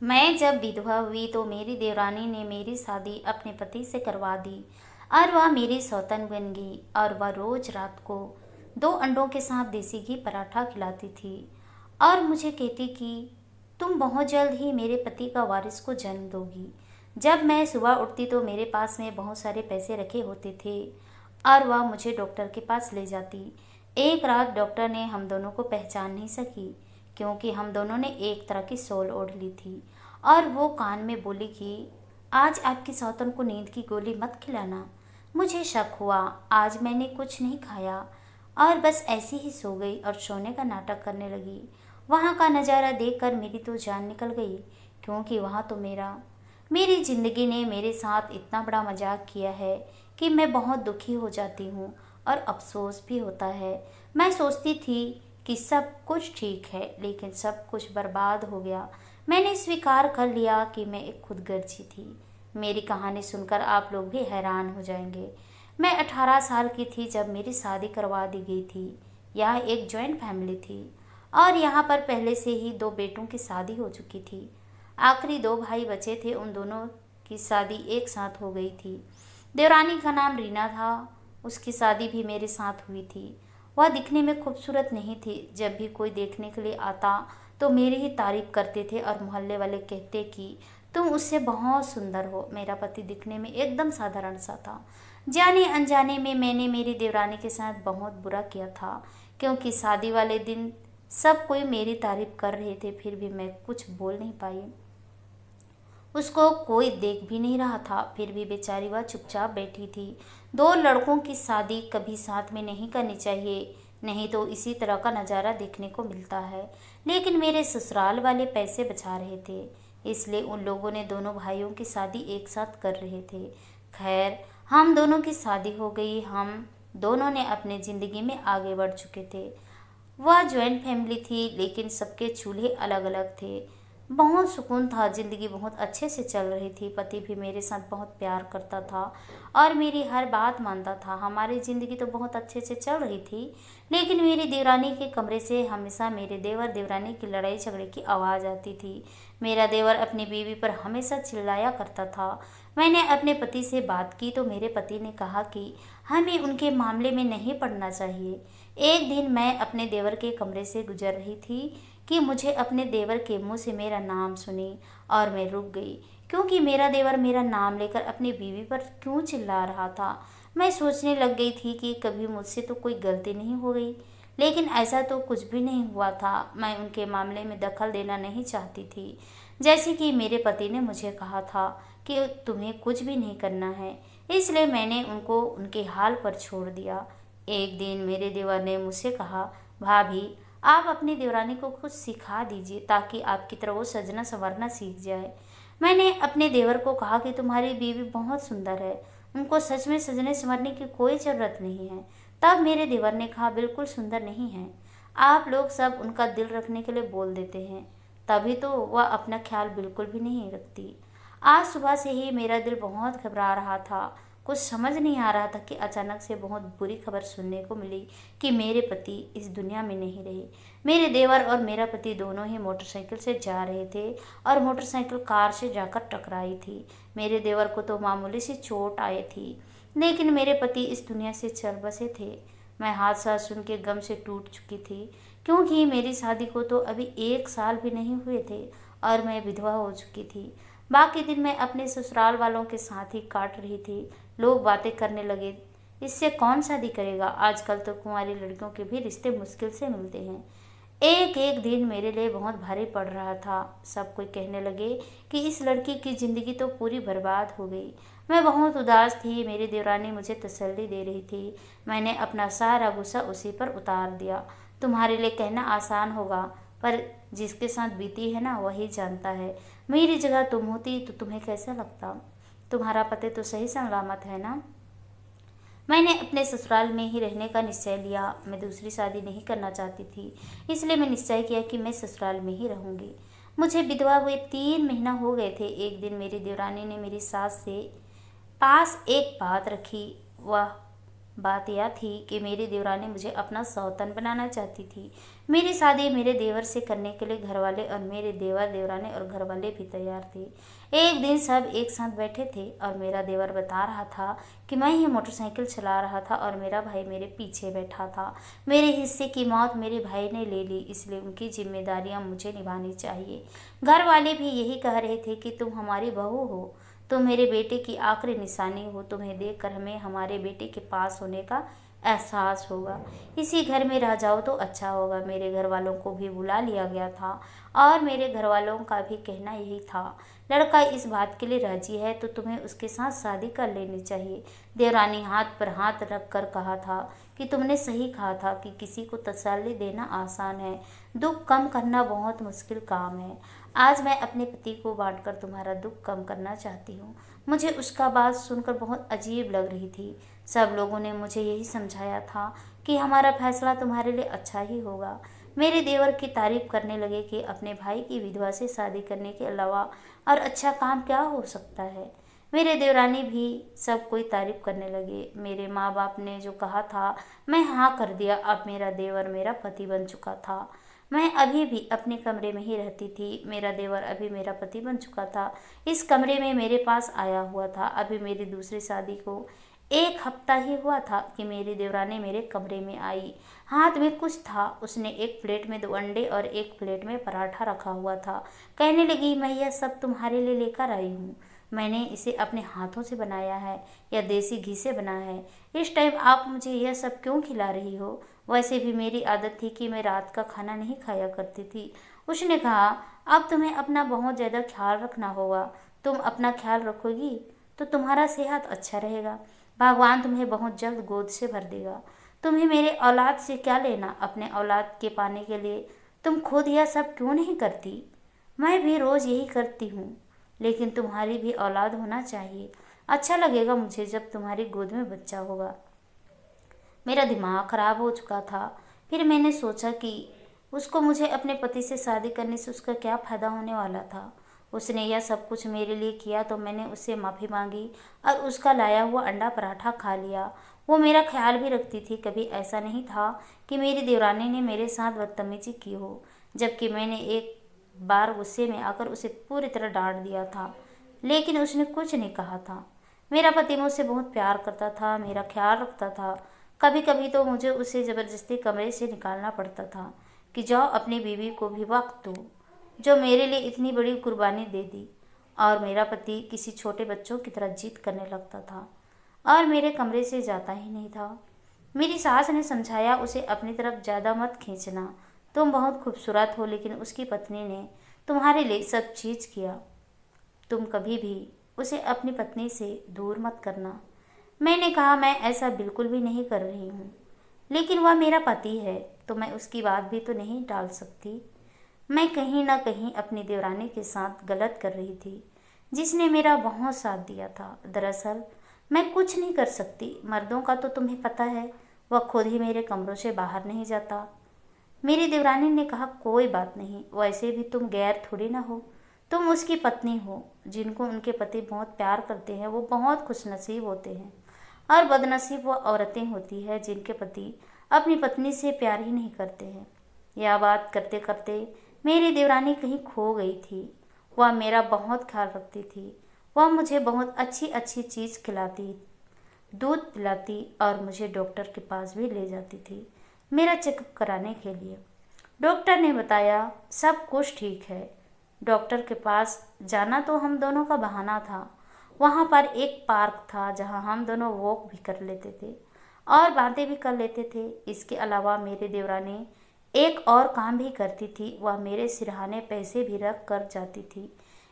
मैं जब विधवा हुई तो मेरी देवरानी ने मेरी शादी अपने पति से करवा दी और वह मेरी सौतन बन गई और वह रोज रात को 2 अंडों के साथ देसी घी पराठा खिलाती थी और मुझे कहती कि तुम बहुत जल्द ही मेरे पति का वारिस को जन्म दोगी। जब मैं सुबह उठती तो मेरे पास में बहुत सारे पैसे रखे होते थे और वह मुझे डॉक्टर के पास ले जाती। एक रात डॉक्टर ने हम दोनों को पहचान नहीं सकी क्योंकि हम दोनों ने एक तरह की शॉल ओढ़ ली थी और वो कान में बोली कि आज आपकी सौतन को नींद की गोली मत खिलाना। मुझे शक हुआ। आज मैंने कुछ नहीं खाया और बस ऐसे ही सो गई और सोने का नाटक करने लगी। वहाँ का नज़ारा देखकर मेरी तो जान निकल गई क्योंकि वहाँ तो मेरी ज़िंदगी ने मेरे साथ इतना बड़ा मजाक किया है कि मैं बहुत दुखी हो जाती हूँ और अफसोस भी होता है। मैं सोचती थी कि सब कुछ ठीक है लेकिन सब कुछ बर्बाद हो गया। मैंने स्वीकार कर लिया कि मैं एक खुदगर्जी थी। मेरी कहानी सुनकर आप लोग भी हैरान हो जाएंगे। मैं 18 साल की थी जब मेरी शादी करवा दी गई थी। यह एक जॉइंट फैमिली थी और यहाँ पर पहले से ही 2 बेटों की शादी हो चुकी थी। आखिरी 2 भाई बचे थे, उन दोनों की शादी एक साथ हो गई थी। देवरानी का नाम रीना था, उसकी शादी भी मेरे साथ हुई थी। वह दिखने में खूबसूरत नहीं थी। जब भी कोई देखने के लिए आता तो मेरी ही तारीफ करते थे और मोहल्ले वाले कहते कि तुम उससे बहुत सुंदर हो। मेरा पति दिखने में एकदम साधारण सा था। जाने अनजाने में मैंने मेरी देवरानी के साथ बहुत बुरा किया था क्योंकि शादी वाले दिन सब कोई मेरी तारीफ कर रहे थे, फिर भी मैं कुछ बोल नहीं पाई। उसको कोई देख भी नहीं रहा था, फिर भी बेचारी वह चुपचाप बैठी थी। 2 लड़कों की शादी कभी साथ में नहीं करनी चाहिए, नहीं तो इसी तरह का नज़ारा देखने को मिलता है। लेकिन मेरे ससुराल वाले पैसे बचा रहे थे, इसलिए उन लोगों ने दोनों भाइयों की शादी एक साथ कर रहे थे। खैर, हम दोनों की शादी हो गई। हम दोनों ने अपने ज़िंदगी में आगे बढ़ चुके थे। वह जॉइंट फैमिली थी लेकिन सबके चूल्हे अलग अलग थे। बहुत सुकून था, ज़िंदगी बहुत अच्छे से चल रही थी। पति भी मेरे साथ बहुत प्यार करता था और मेरी हर बात मानता था। हमारी ज़िंदगी तो बहुत अच्छे से चल रही थी, लेकिन मेरी देवरानी के कमरे से हमेशा मेरे देवर देवरानी की लड़ाई झगड़े की आवाज़ आती थी। मेरा देवर अपनी बीवी पर हमेशा चिल्लाया करता था। मैंने अपने पति से बात की तो मेरे पति ने कहा कि हमें उनके मामले में नहीं पड़ना चाहिए। एक दिन मैं अपने देवर के कमरे से गुजर रही थी कि मुझे अपने देवर के मुंह से मेरा नाम सुनी और मैं रुक गई क्योंकि मेरा देवर मेरा नाम लेकर अपनी बीवी पर क्यों चिल्ला रहा था। मैं सोचने लग गई थी कि कभी मुझसे तो कोई गलती नहीं हो गई, लेकिन ऐसा तो कुछ भी नहीं हुआ था। मैं उनके मामले में दखल देना नहीं चाहती थी, जैसे कि मेरे पति ने मुझे कहा था कि तुम्हें कुछ भी नहीं करना है, इसलिए मैंने उनको उनके हाल पर छोड़ दिया। एक दिन मेरे देवर ने मुझसे कहा, भाभी आप अपनी देवरानी को कुछ सिखा दीजिए ताकि आपकी तरह वो सजना संवरना सीख जाए। मैंने अपने देवर को कहा कि तुम्हारी बीवी बहुत सुंदर है, उनको सच में सजने संवरने की कोई ज़रूरत नहीं है। तब मेरे देवर ने कहा, बिल्कुल सुंदर नहीं है, आप लोग सब उनका दिल रखने के लिए बोल देते हैं, तभी तो वह अपना ख्याल बिल्कुल भी नहीं रखती। आज सुबह से ही मेरा दिल बहुत घबरा रहा था। कुछ समझ नहीं आ रहा था कि अचानक से बहुत बुरी खबर सुनने को मिली कि मेरे पति इस दुनिया में नहीं रहे। मेरे देवर और मेरा पति दोनों ही मोटरसाइकिल से जा रहे थे और मोटरसाइकिल कार से जाकर टकराई थी। मेरे देवर को तो मामूली सी चोट आई थी, लेकिन मेरे पति इस दुनिया से चल बसे थे। मैं हादसा सुन के गम से टूट चुकी थी क्योंकि मेरी शादी को तो अभी 1 साल भी नहीं हुए थे और मैं विधवा हो चुकी थी। बाकी दिन मैं अपने ससुराल वालों के साथ ही काट रही थी। लोग बातें करने लगे, इससे कौन शादी करेगा, आजकल तो कुंवारी लड़कियों के भी रिश्ते मुश्किल से मिलते हैं। एक एक दिन मेरे लिए बहुत भारी पड़ रहा था। सब कोई कहने लगे कि इस लड़की की ज़िंदगी तो पूरी बर्बाद हो गई। मैं बहुत उदास थी। मेरी देवरानी मुझे तसल्ली दे रही थी। मैंने अपना सारा गुस्सा उसी पर उतार दिया। तुम्हारे लिए कहना आसान होगा, पर जिसके साथ बीती है ना वही जानता है। मेरी जगह तुम होती तो तुम्हें कैसा लगता। तुम्हारा पति तो सही सलामत है ना। मैंने अपने ससुराल में ही रहने का निश्चय लिया। मैं दूसरी शादी नहीं करना चाहती थी, इसलिए मैं निश्चय किया कि मैं ससुराल में ही रहूंगी। मुझे विधवा हुए 3 महीना हो गए थे। एक दिन मेरी देवरानी ने मेरी सास से पास एक बात रखी। वह बात यह थी कि मेरी देवरानी मुझे अपना सौतन बनाना चाहती थी। मेरी शादी मेरे देवर से करने के लिए घरवाले और मेरे देवर देवरानी और घरवाले भी तैयार थे। एक दिन सब एक साथ बैठे थे और मेरा देवर बता रहा था कि मैं ही मोटरसाइकिल चला रहा था और मेरा भाई मेरे पीछे बैठा था। मेरे हिस्से की मौत मेरे भाई ने ले ली, इसलिए उनकी जिम्मेदारियां मुझे निभानी चाहिए। घर वाले भी यही कह रहे थे कि तुम हमारी बहू हो, तुम मेरे बेटे की आखिरी निशानी हो, तुम्हें देखकर हमें हमारे बेटे के पास होने का एहसास होगा। इसी घर में रह जाओ तो अच्छा होगा। मेरे घर वालों को भी बुला लिया गया था और मेरे घर वालों का भी कहना यही था, लड़का इस बात के लिए राजी है तो तुम्हें उसके साथ शादी कर लेनी चाहिए। देवरानी हाथ पर हाथ रख कर कहा था कि तुमने सही कहा था कि किसी को तसल्ली देना आसान है, दुख कम करना बहुत मुश्किल काम है। आज मैं अपने पति को बांटकर तुम्हारा दुख कम करना चाहती हूँ। मुझे उसका बात सुनकर बहुत अजीब लग रही थी। सब लोगों ने मुझे यही समझाया था कि हमारा फैसला तुम्हारे लिए अच्छा ही होगा। मेरे देवर की तारीफ करने लगे कि अपने भाई की विधवा से शादी करने के अलावा और अच्छा काम क्या हो सकता है। मेरे देवरानी भी सब कोई तारीफ करने लगे। मेरे माँ बाप ने जो कहा था मैं हाँ कर दिया। अब मेरा देवर मेरा पति बन चुका था। मैं अभी भी अपने कमरे में ही रहती थी। मेरा देवर अभी मेरा पति बन चुका था। इस कमरे में मेरे पास आया हुआ था। अभी मेरी दूसरी शादी को 1 हफ्ता ही हुआ था कि मेरी देवरानी मेरे कमरे में आई। हाथ में कुछ था। उसने एक प्लेट में 2 अंडे और एक प्लेट में पराठा रखा हुआ था। कहने लगी, मैं यह सब तुम्हारे लिए लेकर आई हूँ। मैंने इसे अपने हाथों से बनाया है या देसी घी से बना है। इस टाइम आप मुझे यह सब क्यों खिला रही हो? वैसे भी मेरी आदत थी कि मैं रात का खाना नहीं खाया करती थी। उसने कहा, अब तुम्हें अपना बहुत ज़्यादा ख्याल रखना होगा। तुम अपना ख्याल रखोगी तो तुम्हारा सेहत अच्छा रहेगा। भगवान तुम्हें बहुत जल्द गोद से भर देगा। तुम्हें मेरे औलाद से क्या लेना? अपने औलाद के पाने के लिए तुम खुद यह सब क्यों नहीं करती? मैं भी रोज़ यही करती हूँ, लेकिन तुम्हारी भी औलाद होना चाहिए। अच्छा लगेगा मुझे जब तुम्हारी गोद में बच्चा होगा। मेरा दिमाग खराब हो चुका था। फिर मैंने सोचा कि उसको मुझे अपने पति से शादी करने से उसका क्या फ़ायदा होने वाला था। उसने यह सब कुछ मेरे लिए किया तो मैंने उससे माफ़ी मांगी और उसका लाया हुआ अंडा पराठा खा लिया। वो मेरा ख्याल भी रखती थी। कभी ऐसा नहीं था कि मेरी देवरानी ने मेरे साथ बदतमीजी की हो, जबकि मैंने एक बार गुस्से में आकर उसे पूरी तरह डांट दिया था, लेकिन उसने कुछ नहीं कहा था। मेरा पति मुझसे बहुत प्यार करता था, मेरा ख्याल रखता था। कभी कभी तो मुझे उसे ज़बरदस्ती कमरे से निकालना पड़ता था कि जाओ अपनी बीवी को भी वक्त दो, जो मेरे लिए इतनी बड़ी कुर्बानी दे दी। और मेरा पति किसी छोटे बच्चों की तरह जिद करने लगता था और मेरे कमरे से जाता ही नहीं था। मेरी सास ने समझाया, उसे अपनी तरफ ज़्यादा मत खींचना, तुम बहुत खूबसूरत हो। लेकिन उसकी पत्नी ने तुम्हारे लिए सब चीज़ किया। तुम कभी भी उसे अपनी पत्नी से दूर मत करना। मैंने कहा, मैं ऐसा बिल्कुल भी नहीं कर रही हूँ, लेकिन वह मेरा पति है तो मैं उसकी बात भी तो नहीं टाल सकती। मैं कहीं ना कहीं अपनी देवरानी के साथ गलत कर रही थी, जिसने मेरा बहुत साथ दिया था। दरअसल मैं कुछ नहीं कर सकती। मर्दों का तो तुम्हें पता है, वह खुद ही मेरे कमरों से बाहर नहीं जाता। मेरी देवरानी ने कहा, कोई बात नहीं, वैसे भी तुम गैर थोड़ी ना हो, तुम उसकी पत्नी हो। जिनको उनके पति बहुत प्यार करते हैं वो बहुत खुशनसीब होते हैं, और बदनसीब वो औरतें होती हैं जिनके पति अपनी पत्नी से प्यार ही नहीं करते हैं। यह बात करते करते मेरी देवरानी कहीं खो गई थी। वह मेरा बहुत ख्याल रखती थी। वह मुझे बहुत अच्छी अच्छी चीज़ खिलाती, दूध पिलाती और मुझे डॉक्टर के पास भी ले जाती थी मेरा चेकअप कराने के लिए। डॉक्टर ने बताया सब कुछ ठीक है। डॉक्टर के पास जाना तो हम दोनों का बहाना था। वहाँ पर एक पार्क था जहाँ हम दोनों वॉक भी कर लेते थे और बातें भी कर लेते थे। इसके अलावा मेरी देवरानी एक और काम भी करती थी। वह मेरे सिरहाने पैसे भी रख कर जाती थी।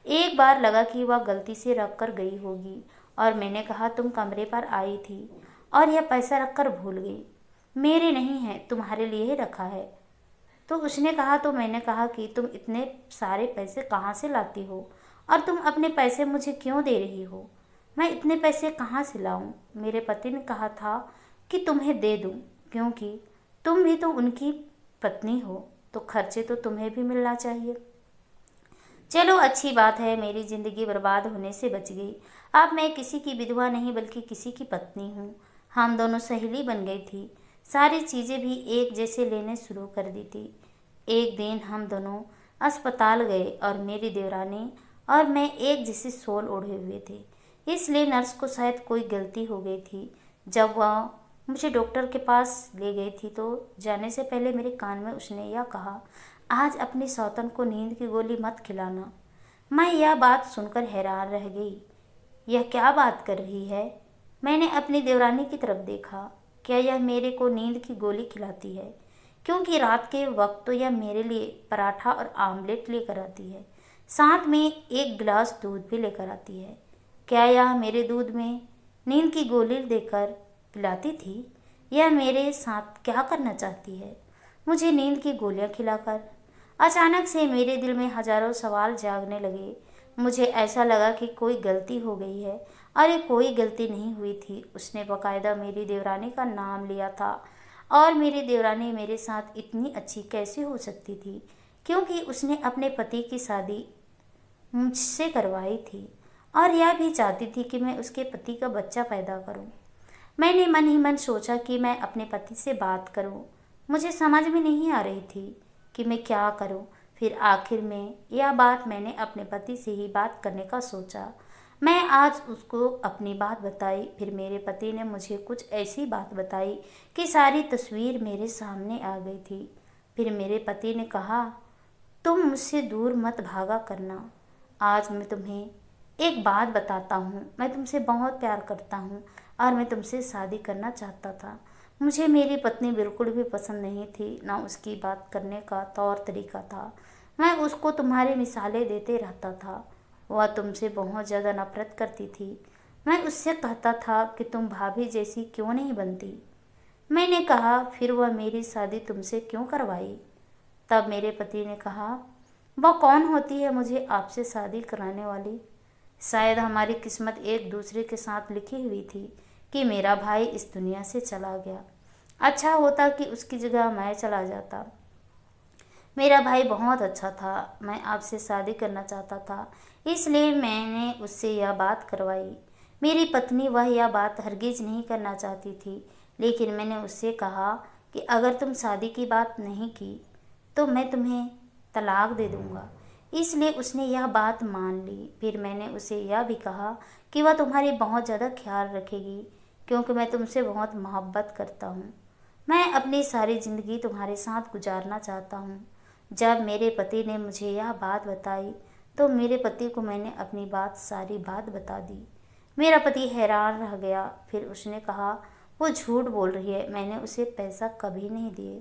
एक बार लगा कि वह गलती से रख कर गई होगी और मैंने कहा, तुम कमरे पर आई थी और यह पैसा रख कर भूल गई। मेरे नहीं है, तुम्हारे लिए ही रखा है। तो उसने कहा, तो मैंने कहा कि तुम इतने सारे पैसे कहाँ से लाती हो और तुम अपने पैसे मुझे क्यों दे रही हो? मैं इतने पैसे कहाँ से लाऊं? मेरे पति ने कहा था कि तुम्हें दे दूं, क्योंकि तुम भी तो उनकी पत्नी हो, तो खर्चे तो तुम्हें भी मिलना चाहिए। चलो अच्छी बात है, मेरी ज़िंदगी बर्बाद होने से बच गई। अब मैं किसी की विधवा नहीं बल्कि किसी की पत्नी हूँ। हम दोनों सहेली बन गई थी। सारी चीज़ें भी एक जैसे लेने शुरू कर दी थी। एक दिन हम दोनों अस्पताल गए और मेरी देवरानी और मैं एक जैसे शॉल ओढ़े हुए थे, इसलिए नर्स को शायद कोई गलती हो गई थी। जब वह मुझे डॉक्टर के पास ले गई थी तो जाने से पहले मेरे कान में उसने यह कहा, आज अपनी सौतन को नींद की गोली मत खिलाना। मैं यह बात सुनकर हैरान रह गई। यह क्या बात कर रही है? मैंने अपनी देवरानी की तरफ देखा। क्या यह मेरे को नींद की गोली खिलाती है? क्योंकि रात के वक्त तो यह मेरे लिए पराठा और आमलेट लेकर आती है, साथ में एक गिलास दूध भी लेकर आती है। क्या यह मेरे दूध में नींद की गोली देकर पिलाती थी? यह मेरे साथ क्या करना चाहती है? मुझे नींद की गोलियां खिलाकर? अचानक से मेरे दिल में हजारों सवाल जागने लगे। मुझे ऐसा लगा कि कोई गलती हो गई है। अरे कोई गलती नहीं हुई थी। उसने बाकायदा मेरी देवरानी का नाम लिया था और मेरी देवरानी मेरे साथ इतनी अच्छी कैसे हो सकती थी? क्योंकि उसने अपने पति की शादी मुझसे करवाई थी और यह भी चाहती थी कि मैं उसके पति का बच्चा पैदा करूं। मैंने मन ही मन सोचा कि मैं अपने पति से बात करूं। मुझे समझ में नहीं आ रही थी कि मैं क्या करूं। फिर आखिर में यह बात मैंने अपने पति से ही बात करने का सोचा। मैं आज उसको अपनी बात बताई। फिर मेरे पति ने मुझे कुछ ऐसी बात बताई कि सारी तस्वीर मेरे सामने आ गई थी। फिर मेरे पति ने कहा, तुम मुझसे दूर मत भागा करना। आज मैं तुम्हें एक बात बताता हूँ। मैं तुमसे बहुत प्यार करता हूँ और मैं तुमसे शादी करना चाहता था। मुझे मेरी पत्नी बिल्कुल भी पसंद नहीं थी, ना उसकी बात करने का तौर तरीका था। मैं उसको तुम्हारी मिसालें देते रहता था। वह तुमसे बहुत ज़्यादा नफरत करती थी। मैं उससे कहता था कि तुम भाभी जैसी क्यों नहीं बनती। मैंने कहा, फिर वह मेरी शादी तुमसे क्यों करवाई? तब मेरे पति ने कहा, वह कौन होती है मुझे आपसे शादी कराने वाली? शायद हमारी किस्मत एक दूसरे के साथ लिखी हुई थी कि मेरा भाई इस दुनिया से चला गया। अच्छा होता कि उसकी जगह मैं चला जाता। मेरा भाई बहुत अच्छा था। मैं आपसे शादी करना चाहता था, इसलिए मैंने उससे यह बात करवाई। मेरी पत्नी वह यह बात हरगिज नहीं करना चाहती थी, लेकिन मैंने उससे कहा कि अगर तुम शादी की बात नहीं की तो मैं तुम्हें तलाक दे दूंगा। इसलिए उसने यह बात मान ली। फिर मैंने उसे यह भी कहा कि वह तुम्हारी बहुत ज़्यादा ख्याल रखेगी, क्योंकि मैं तुमसे बहुत मोहब्बत करता हूँ। मैं अपनी सारी ज़िंदगी तुम्हारे साथ गुजारना चाहता हूँ। जब मेरे पति ने मुझे यह बात बताई तो मेरे पति को मैंने अपनी सारी बात बता दी। मेरा पति हैरान रह गया। फिर उसने कहा, वो झूठ बोल रही है, मैंने उसे पैसा कभी नहीं दिए।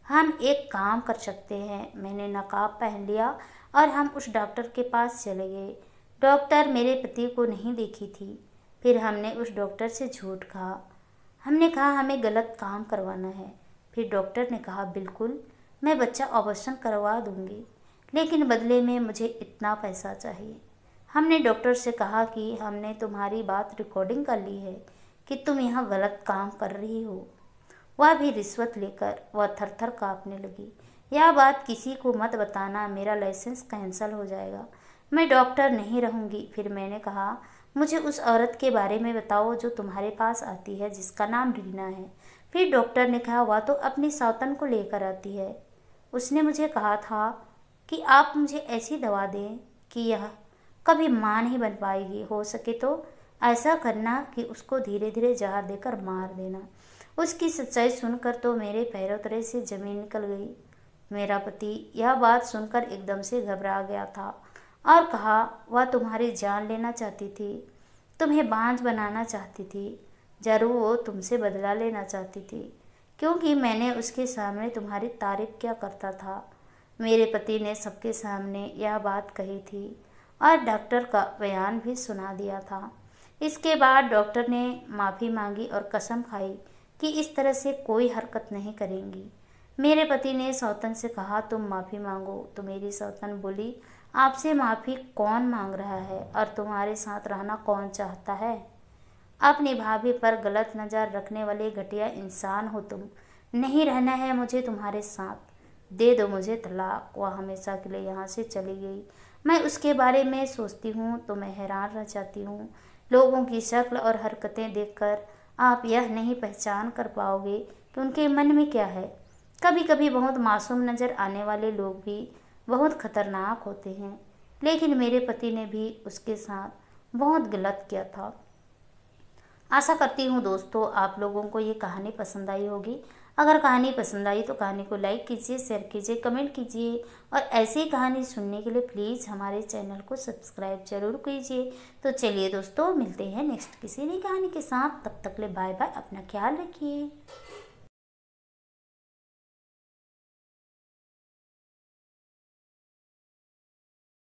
हम एक काम कर सकते हैं। मैंने नकाब पहन लिया और हम उस डॉक्टर के पास चले गए। डॉक्टर मेरे पति को नहीं देखी थी। फिर हमने उस डॉक्टर से झूठ कहा। हमने कहा हमें गलत काम करवाना है। फिर डॉक्टर ने कहा, बिल्कुल, मैं बच्चा ऑपरेशन करवा दूंगी, लेकिन बदले में मुझे इतना पैसा चाहिए। हमने डॉक्टर से कहा कि हमने तुम्हारी बात रिकॉर्डिंग कर ली है कि तुम यहाँ गलत काम कर रही हो। वह भी रिश्वत लेकर। वह थर-थर काँपने लगी। यह बात किसी को मत बताना, मेरा लाइसेंस कैंसिल हो जाएगा। मैं डॉक्टर नहीं रहूँगी। फिर मैंने कहा, मुझे उस औरत के बारे में बताओ जो तुम्हारे पास आती है, जिसका नाम रीना है। फिर डॉक्टर ने कहा, वह तो अपनी सौतन को लेकर आती है। उसने मुझे कहा था कि आप मुझे ऐसी दवा दें कि यह कभी मां नहीं बन पाएगी। हो सके तो ऐसा करना कि उसको धीरे धीरे जहर देकर मार देना। उसकी सच्चाई सुनकर तो मेरे पैरों तले से जमीन निकल गई। मेरा पति यह बात सुनकर एकदम से घबरा गया था और कहा, वह तुम्हारी जान लेना चाहती थी, तुम्हें बांझ बनाना चाहती थी। जरूर वो तुमसे बदला लेना चाहती थी, क्योंकि मैंने उसके सामने तुम्हारी तारीफ क्या करता था। मेरे पति ने सबके सामने यह बात कही थी और डॉक्टर का बयान भी सुना दिया था। इसके बाद डॉक्टर ने माफ़ी मांगी और कसम खाई कि इस तरह से कोई हरकत नहीं करेंगी। मेरे पति ने सौतन से कहा, तुम माफ़ी मांगो। तो मेरी सौतन बोली, आपसे माफ़ी कौन मांग रहा है और तुम्हारे साथ रहना कौन चाहता है? अपनी भाभी पर गलत नज़र रखने वाले घटिया इंसान हो तुम। नहीं रहना है मुझे तुम्हारे साथ। दे दो मुझे तलाक। वह हमेशा के लिए यहाँ से चली गई। मैं उसके बारे में सोचती हूँ तो मैं हैरान रह जाती हूँ। लोगों की शक्ल और हरकतें देखकर आप यह नहीं पहचान कर पाओगे कि उनके मन में क्या है। कभी कभी बहुत मासूम नज़र आने वाले लोग भी बहुत खतरनाक होते हैं, लेकिन मेरे पति ने भी उसके साथ बहुत गलत किया था। आशा करती हूँ दोस्तों आप लोगों को ये कहानी पसंद आई होगी। अगर कहानी पसंद आई तो कहानी को लाइक कीजिए, शेयर कीजिए, कमेंट कीजिए और ऐसी कहानी सुनने के लिए प्लीज़ हमारे चैनल को सब्सक्राइब जरूर कीजिए। तो चलिए दोस्तों, मिलते हैं नेक्स्ट किसी नई कहानी के साथ। तब तक ले बाय बाय, अपना ख्याल रखिए।